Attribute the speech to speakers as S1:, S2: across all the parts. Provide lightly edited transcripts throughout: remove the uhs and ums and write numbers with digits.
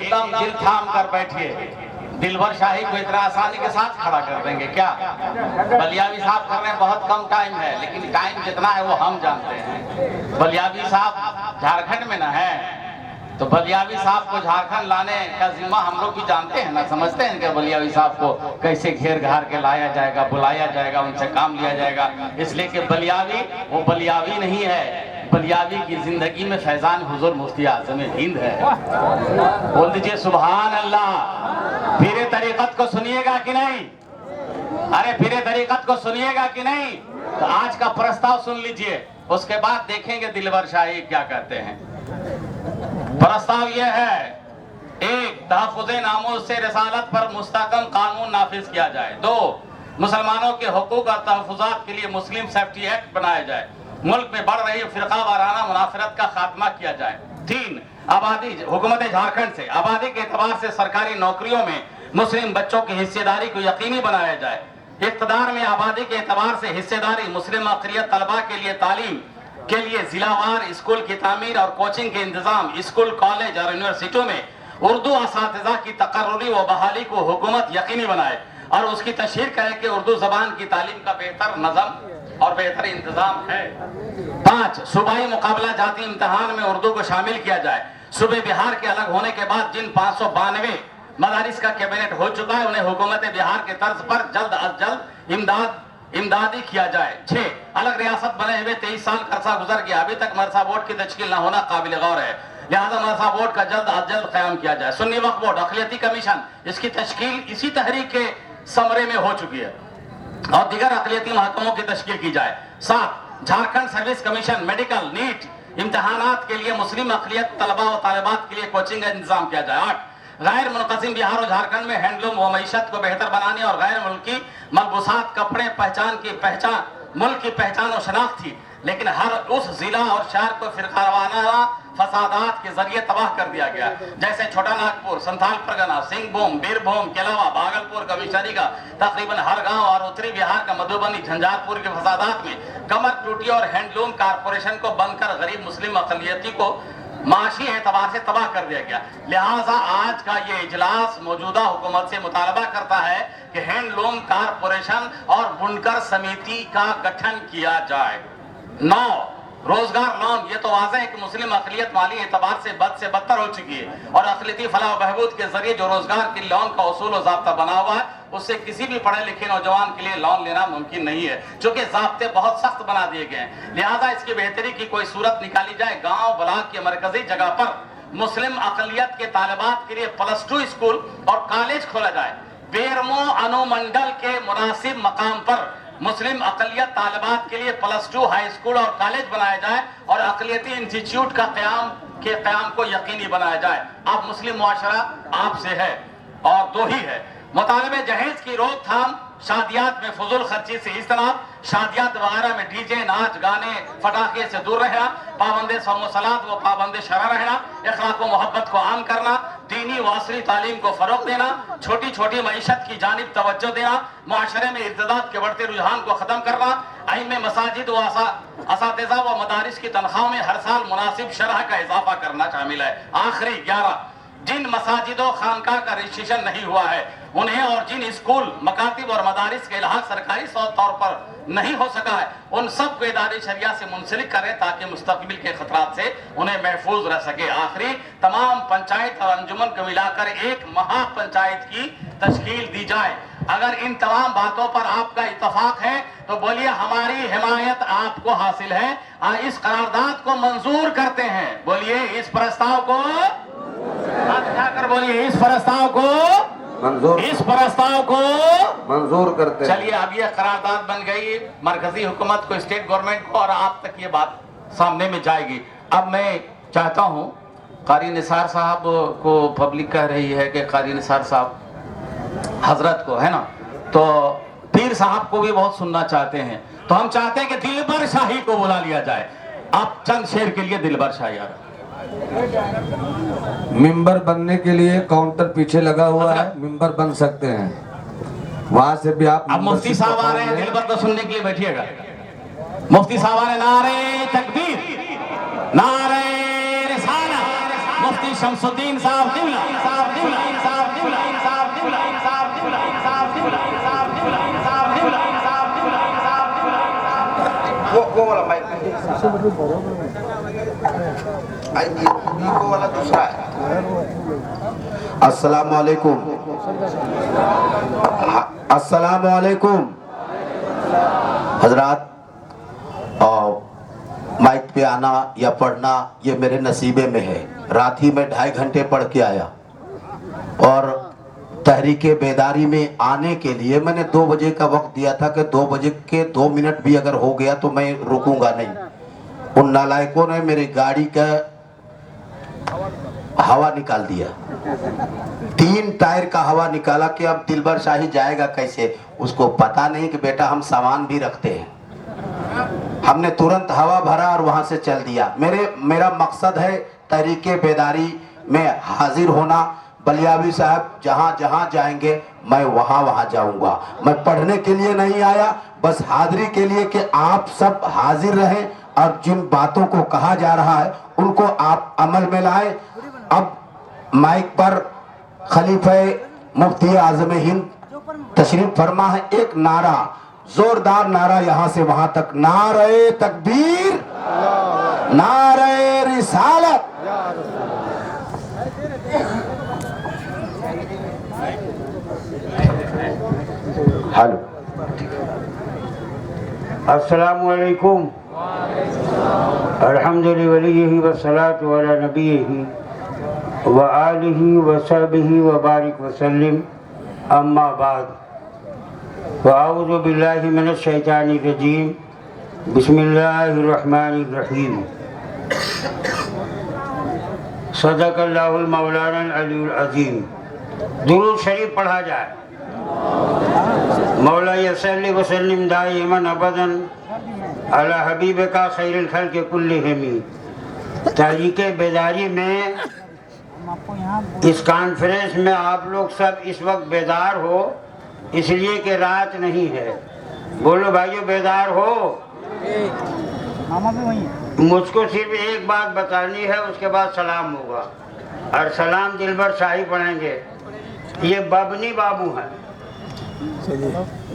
S1: एकदम दिल थाम कर बैठिए। दिलवर शाही को इतना आसानी के साथ खड़ा कर देंगे क्या? बलियावी साहब करने बहुत कम टाइम है, लेकिन टाइम जितना है वो हम जानते हैं। बलियावी साहब झारखंड में ना है, तो बलियावी साहब को झारखंड लाने का जिम्मा हम लोग भी जानते हैं ना, समझते हैं कि बलियावी साहब को कैसे घेर घार के लाया जाएगा, बुलाया जाएगा, उनसे काम लिया जाएगा। इसलिए कि बलियावी वो बलियावी नहीं है, बलियावी की जिंदगी में फैजान हुजूर मुफ्ती आज़म हिंद है। बोल दीजिए सुभान अल्लाह। पीरे तरीकत को सुनिएगा कि नहीं? अरे पीरे तरीकत को सुनिएगा कि नहीं? तो आज का प्रस्ताव सुन लीजिए, उसके बाद देखेंगे दिलवर शाही क्या कहते हैं। प्रस्ताव यह है, एक, तहफ़्फ़ुज़े नामूस से रिसालत पर मुस्तहकम कानून नाफिज किया जाए। दो, मुसलमानों के हुकूक और तहफ़्फ़ुज़ात के लिए मुस्लिम सेफ्टी एक्ट बनाया जाए। मुल्क में बढ़ रही फिरका वाराना मुनाफरत का खात्मा किया जाए। तीन, आबादी हुकूमत झारखंड से आबादी के एतबार से सरकारी नौकरियों में मुस्लिम बच्चों की हिस्सेदारी को यकीनी बनाया जाए। इक़्तिदार में आबादी के एतबार से हिस्सेदारी मुस्लिम अक़लियत तलबा के लिए तालीम के लिए जिलावार स्कूल की तामीर और कोचिंग के इंतजाम, स्कूल, कॉलेज और यूनिवर्सिटियों में उर्दू असातिज़ा की तकर्रुरी व बहाली को हुकूमत यकीनी बनाए और उसकी तशहीर करे कि उर्दू जबान की तालीम का बेहतर नज़म और बेहतर इंतजाम है। 5, सूबाई मुकाबला जाती इम्तिहान में उर्दू को शामिल किया जाए। सूबे बिहार के अलग होने के बाद जिन 592 मदारिस का कैबिनेट हो चुका है, उन्हें हुकूमत बिहार के तर्ज पर जल्द अज जल्द इमदादी किया जाए। 6, अलग रियासत बने हुए 23 साल का अरसा गुजर गया, अभी तक मदरसा बोर्ड की तश्कील न होना काबिल गौर है, लिहाजा मदरसा बोर्ड का जल्द अज जल्द क़याम किया जाए। सुन्नी वक्फ बोर्ड, अक़लियती कमीशन, इसकी तश्कील इसी तहरीक के समरे में हो चुकी है और दीगर अक़लियती महकमों की तश्कील की जाए। 7, Jharkhand service commission, medical, NEET इम्तिहानात के लिए मुस्लिम अक़लियत तलबा व तालिबात के लिए कोचिंग का इंतजाम किया जाए। 8, गैर मुनक़सिम बिहार और झारखंड में हैंडलूम व मईशत को बेहतर बनाने और गैर मुल्की मलबूसात, कपड़े, मुल्क की पहचान और शनाख्त थी, लेकिन हर उस जिला और शहर को फिरकावाना फसादात के जरिए तबाह कर दिया गया, जैसे छोटा नागपुर, संथाल परगना, सिंहभूम, बीरभूम के अलावा भागलपुर, कमिश्नरी का तकरीबन हर गांव और उत्तरी बिहार का मधुबनी, झंझारपुर के फसादात में कमर टूटी और हैंडलूम कारपोरेशन को बंद कर गरीब मुस्लिम अक़लियती को माशी एतबार से तबाह कर दिया गया। लिहाजा आज का ये इजलास मौजूदा हुकूमत से मुतालबा करता है कि हैंडलूम कारपोरेशन और बुनकर समिति का गठन किया जाए। 9, रोजगार लोन, ये तो वाज़ेह है कि मुस्लिम अक़लियत माली एतबार से बद से बदतर हो चुकी है और अक़लियती फलाह व बहबूद के जरिए जो रोजगार के लोन का उसूल व ज़ाब्ता बना हुआ है, उससे किसी भी पढ़े लिखे नौजवान के लिए लोन लेना मुमकिन नहीं है, चूंकि ज़ाब्ते बहुत सख्त बना दिए गए हैं। लिहाजा इसकी बेहतरी की कोई सूरत निकाली जाए। गाँव ब्लॉक के मरकजी जगह पर मुस्लिम अक़लियत के तालिबात के लिए +2 स्कूल और कॉलेज खोला जाए। बेरमो अनुमंडल के मुनासिब मकाम पर मुस्लिम अक़लियत तालिबात के लिए +2 हाई स्कूल और कॉलेज बनाया जाए और अक़लियती इंस्टीट्यूट का क़याम को यकीनी बनाया जाए। अब मुस्लिम मुआशरा आपसे है और 2 ही है। मुतालिबे जहेज की रोकथाम, शादियात में फजूल खर्ची से इज्तनाब, शादियात वगैरह में डीजे, नाच गाने, फटाखे से दूर रहना, पाबंदे समोसलात व पाबंदे शरा रहना, इखलाक व मोहब्बत को आम करना, दीनी व असरी तालीम को फरोग देना, छोटी छोटी मईशत की जानिब तवज्जो देना, मुआशरे में इर्तिदाद के बढ़ते रुझान को ख़त्म करना, आइम्मे मसाजिद व असातिज़ा व मदारिस की तनख्वाह में हर साल मुनासिब शरह का इजाफा करना शामिल है। आखिरी 11, जिन मसाजिदों खानका का रजिस्ट्रेशन नहीं हुआ है उन्हें और जिन स्कूल, मकातिब और मदारिस के इलाहा सरकारी तौर पर नहीं हो सका है, उन सब को इदारे शरिया से मुंसलिक करें ताकि मुस्तकबिल के खतरात से उन्हें महफूज रह सके। आखिरी, तमाम पंचायत और अंजुमन को मिलाकर एक महापंचायत की तश्कील दी जाए। अगर इन तमाम बातों पर आपका इत्तफाक है तो बोलिए हमारी हिमायत आपको हासिल है, इस करारदाद को मंजूर करते हैं। बोलिए इस प्रस्ताव को, बोलिए इस प्रस्ताव को मंजूर, इस प्रस्ताव को मंजूर करते हैं। चलिए अब ये करारदाद बन गई मरकजी हुकूमत को, स्टेट गवर्नमेंट को, और आप तक ये बात सामने में जाएगी। अब मैं चाहता हूँ, कारी निसार साहब को पब्लिक कह रही है कि कारी निसार साहब हजरत को, है ना, तो पीर साहब को भी बहुत सुनना चाहते हैं, तो हम चाहते हैं कि दिलबर शाही को बुला लिया जाए। आप चंद शेर के लिए दिलबर शाही।
S2: मिंबर बनने के लिए काउंटर पीछे लगा हुआ है, मिंबर बन सकते हैं, वहां से भी आप।
S1: अब मुफ्ती साहब आ रहे हैं, दिलबर को सुनने के लिए बैठिएगा। मुफ्ती साहब आ रहे, नारे तकबीर, नारे रिसालत, मुफ्ती हाजी शमसुद्दीन साहब किबला साहब किबला साहब किबला साहब किबला साहब किबला साहब किबला साहब किबला साहब किबला साहब किबला साहब किबला
S3: वो वाला माइक वो वाला दूसरा है। अस्सलाम वालेकुम, अस्सलाम वालेकुम हजरात। माइक पे आना या पढ़ना ये मेरे नसीबे में है। रात ही में 2.5 घंटे पढ़ के आया और तहरीके बेदारी में आने के लिए मैंने 2 बजे का वक्त दिया था कि 2 बजे के 2 मिनट भी अगर हो गया तो मैं रुकूंगा नहीं। उन नालायकों ने मेरी गाड़ी का हवा निकाल दिया, 3 टायर का हवा निकाला कि अब दिलबर शाही जाएगा कैसे। उसको पता नहीं कि बेटा हम सामान भी रखते हैं। हमने तुरंत हवा भरा और वहां से चल दिया। मेरा मकसद है तहरीके बेदारी में हाजिर होना। बलियावी साहब जहां जहां जाएंगे मैं वहां जाऊंगा। मैं पढ़ने के लिए नहीं आया, बस हाजिरी के लिए कि आप सब हाजिर रहें और जिन बातों को कहा जा रहा है उनको आप अमल में लाएं। अब माइक पर खलीफे मुफ्ती आजम हिंद तशरीफ फरमा है। एक नारा, जोरदार नारा यहां से वहां तक, नारे तकबीर, नारे रिसालत। हेलो,
S4: अस्सलामु अलैकुम, अल्हम्दुलिल्लाह वलिय्यिही वस्सलातु अला नबिय्यिही व आलिही व सहबिही व बारिक वसल्लिम, अम्मा बाद। अऊज़ु बिल्लाहि मिनश शैतानिर रजीम, बिस्मिल्लाहिर रहमानिर रहीम। सदक़ल्लाहुल मौलाना अलीउल अज़ीम। दुरूद शरीफ पढ़ा जाए। मौला यसल्ली वसल्लिम दाइमन अबदन अला हबीबिका खैरुल खल्क़ि कुल्लिहिम। तहरीके बेदारी में इस कॉन्फ्रेंस में आप लोग सब इस वक्त बेदार हो, इसलिए कि रात नहीं है। बोलो भाइयों, बेदार हो? मुझको सिर्फ एक बात बतानी है, उसके बाद सलाम होगा और सलाम दिलबर शाही पढ़ेंगे। ये बबनी बाबू हैं,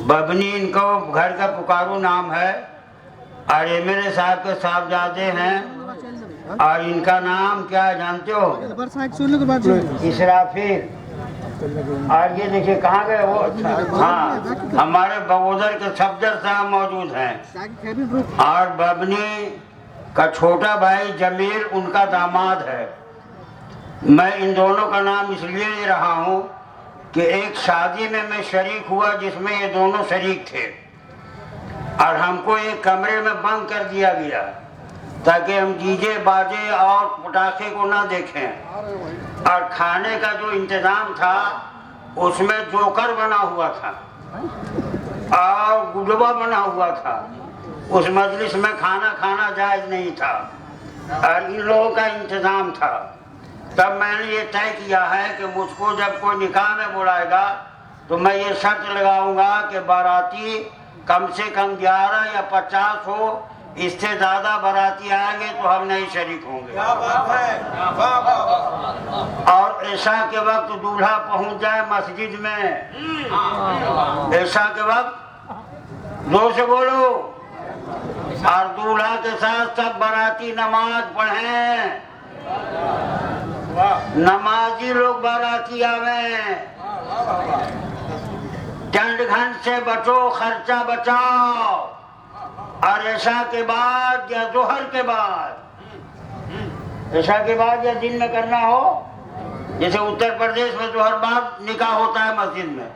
S4: बबनी इनको घर का पुकारू नाम है और एमएलए साहब के साहबजादे हैं और इनका नाम क्या है जानते हो? इसराफिल। और ये देखिए कहाँ गए वो? हाँ, हमारे बगोदर के सफदर साहब मौजूद हैं और बबनी का छोटा भाई जमील उनका दामाद है। मैं इन दोनों का नाम इसलिए ले रहा हूँ कि एक शादी में मैं शरीक हुआ जिसमें ये दोनों शरीक थे और हमको एक कमरे में बंद कर दिया गया ताकि हम डीजे बाजे और पटाखे को ना देखें। और खाने का जो इंतजाम था उसमें जोकर बना हुआ था और गुडवा बना हुआ था। उस मजलिस में खाना खाना जायज नहीं था और इन लोगों का इंतजाम था। तब मैंने ये तय किया है कि मुझको जब कोई निकाह में बुलाएगा तो मैं ये शर्त लगाऊंगा कि बाराती कम से कम 11 या 50 हो, इससे ज्यादा बाराती आएंगे तो हम नहीं शरीक होंगे। और ऐशा के वक्त दूल्हा पहुंच जाए मस्जिद में, ऐशा के वक्त जोर से बोलो, और दूल्हा के साथ सब बाराती नमाज पढ़ें। नमाजी लोग बाराती आवे। चंड घंट से बचो, खर्चा बचाओ। और ऐशा के बाद या जोहर के बाद, ऐशा के बाद या दिन में करना हो, जैसे उत्तर प्रदेश में जोहर बाद निकाह होता है मस्जिद में,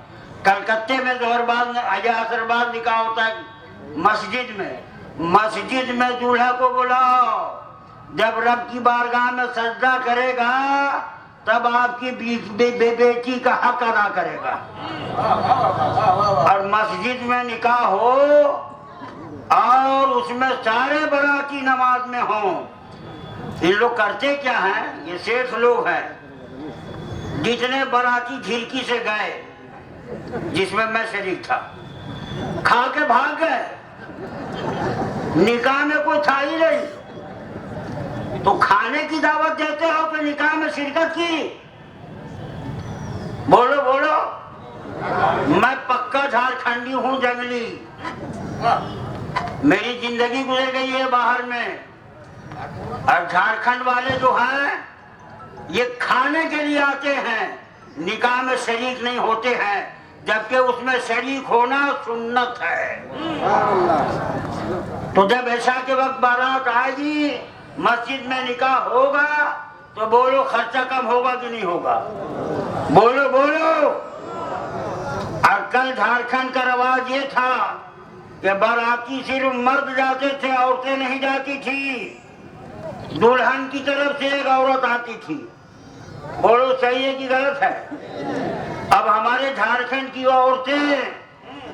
S4: कलकत्ते में जोहर बाद या असर बाद निकाह होता है मस्जिद में। मस्जिद में दूल्हा को बुलाओ, जब रब की बारगाह में सजदा करेगा तब आपकी बेटी का हक अदा करेगा। और मस्जिद में निकाह हो और उसमें सारे बाराती नमाज में हों। ये लोग करते क्या हैं? ये सेठ लोग हैं। जितने बाराती खिड़की से गए जिसमें मैं शरीक था, खा के भाग गए। निकाह में कोई था ही नहीं। तो खाने की दावत देते हो कि निकाह में शिरकत की? बोलो बोलो। मैं पक्का झारखंडी हूँ, जंगली। मेरी जिंदगी गुजर गई है बाहर में। और झारखंड वाले जो हैं ये खाने के लिए आते हैं, निकाह में शरीक नहीं होते हैं, जबकि उसमें शरीक होना सुन्नत है। तो जब ऐशा के वक्त बारात आएगी, मस्जिद में निकाह होगा, तो बोलो खर्चा कम होगा कि नहीं होगा? बोलो बोलो। और कल झारखंड का रवाज ये था कि बाराती सिर्फ मर्द जाते थे, औरतें नहीं जाती थी। दुल्हन की तरफ से एक औरत आती थी। बोलो सही है कि गलत है? अब हमारे झारखंड की औरतें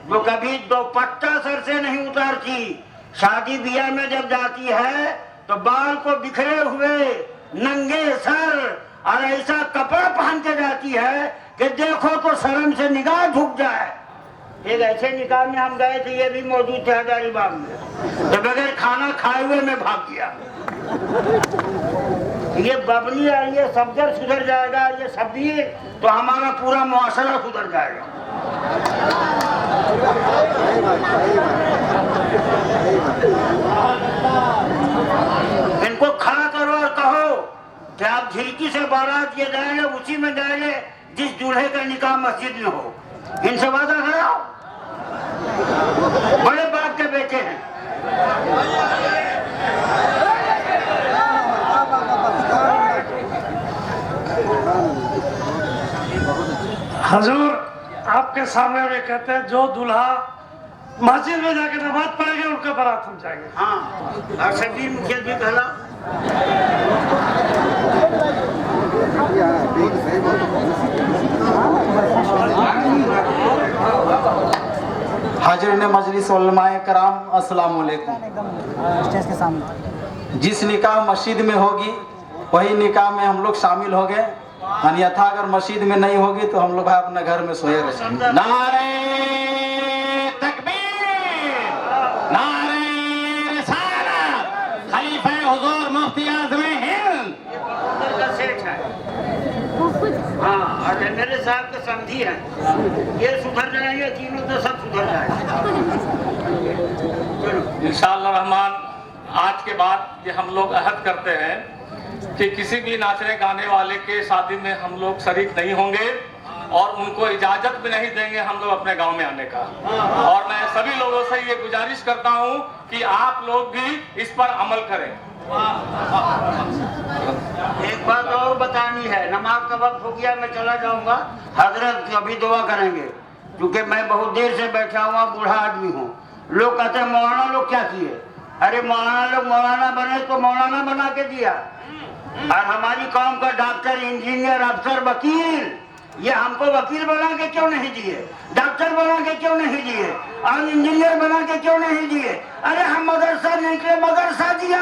S4: जो कभी दुपट्टा सर से नहीं उतारती, शादी ब्याह में जब जाती है तो बाल को बिखरे हुए नंगे सर और ऐसा कपड़ा पहन के जाती है कि देखो तो शर्म से निगाह झुक जाए। एक ऐसे निकाह में हम गए थे, ये भी मौजूद थे हजारीबाग में, तो बगैर खाना खाए हुए मैं भाग गया। ये बबली और ये सफदर सुधर जाएगा, ये सब्जी, तो हमारा पूरा मुआशरा सुधर जाएगा। इनको खड़ा करो और कहो कि आप झिड़की से बारात ये जाएंगे, उसी में जाएंगे जिस दूल्हे का निकाह मस्जिद में हो। इनसे वादा कराओ, बड़े बाप के बेटे हैं।
S5: हजूर, आपके सामने में कहते हैं जो दूल्हा मस्जिद में जाके नमाज पढ़ेंगे उनका बारात हम जाएंगे।
S4: हाँ, और शबीर मुखिया भी कहला।
S6: हाजिरीन मजलिस उलमाए कराम, अस्सलाम वालेकुम। जिस निकाह मस्जिद में होगी वही निकाह में हम लोग शामिल हो गए, अन्यथा अगर मस्जिद में नहीं होगी तो हम लोग अपने घर में सोए रहेंगे।
S1: नारे तकबीर, नारे रिसालत, खलीफा हुजूर मुफ्ती आज़म हिंद।
S4: का सेठ है। हाँ, और मेरे साहब के समझी हैं, ये सुधर जाएंगे तीनों, तो सब सुधर जाएंगे।
S7: इंशाअल्लाह रहमान, आज के बाद ये हम लोग अहद करते हैं कि किसी भी नाचने गाने वाले के शादी में हम लोग शरीक नहीं होंगे और उनको इजाजत भी नहीं देंगे हम लोग अपने गांव में आने का। और मैं सभी लोगों से ये गुजारिश करता हूं कि आप लोग भी इस पर अमल करें।
S4: एक बात और बतानी है, नमाज का वक्त हो गया, मैं चला जाऊंगा। हजरत अभी दुआ करेंगे, क्योंकि मैं बहुत देर से बैठा हुआ बूढ़ा आदमी हूँ। लोग कहते हैं मौलाना लोग क्या किए? अरे मौलाना लोग मौलाना बने तो मौलाना बना के दिया, और हमारी कौम का डॉक्टर, इंजीनियर, अफसर, वकील, ये हमको वकील बना के क्यों नहीं दिए? डॉक्टर बना के क्यों नहीं दिए? और इंजीनियर बना के क्यों नहीं दिए? अरे हम मदरसा निकले, मदरसा दिया।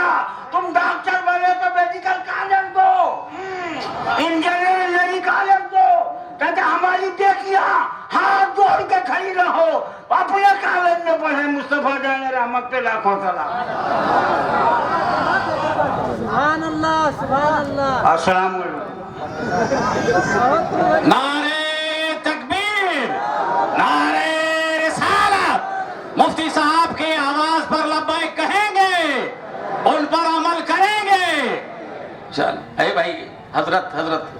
S4: तुम डॉक्टर बने तो मेडिकल कॉलेज दो, इंजीनियरिंग कॉलेज दो। कहते हमारी बेटियां हाथ जोड़ के खड़ी रहो, अपने कॉलेज में पढ़े। मुस्तफा जाने रहमत पे लाखों सलाम।
S8: सुभान अल्लाह, सुभान अल्लाह।
S4: अस्सलाम वालेकुम।
S1: नारे तकबीर, नारे रिसालत, मुफ्ती साहब की आवाज पर लब्बैक कहेंगे, उन पर अमल करेंगे। चल, अरे भाई, हजरत हजरत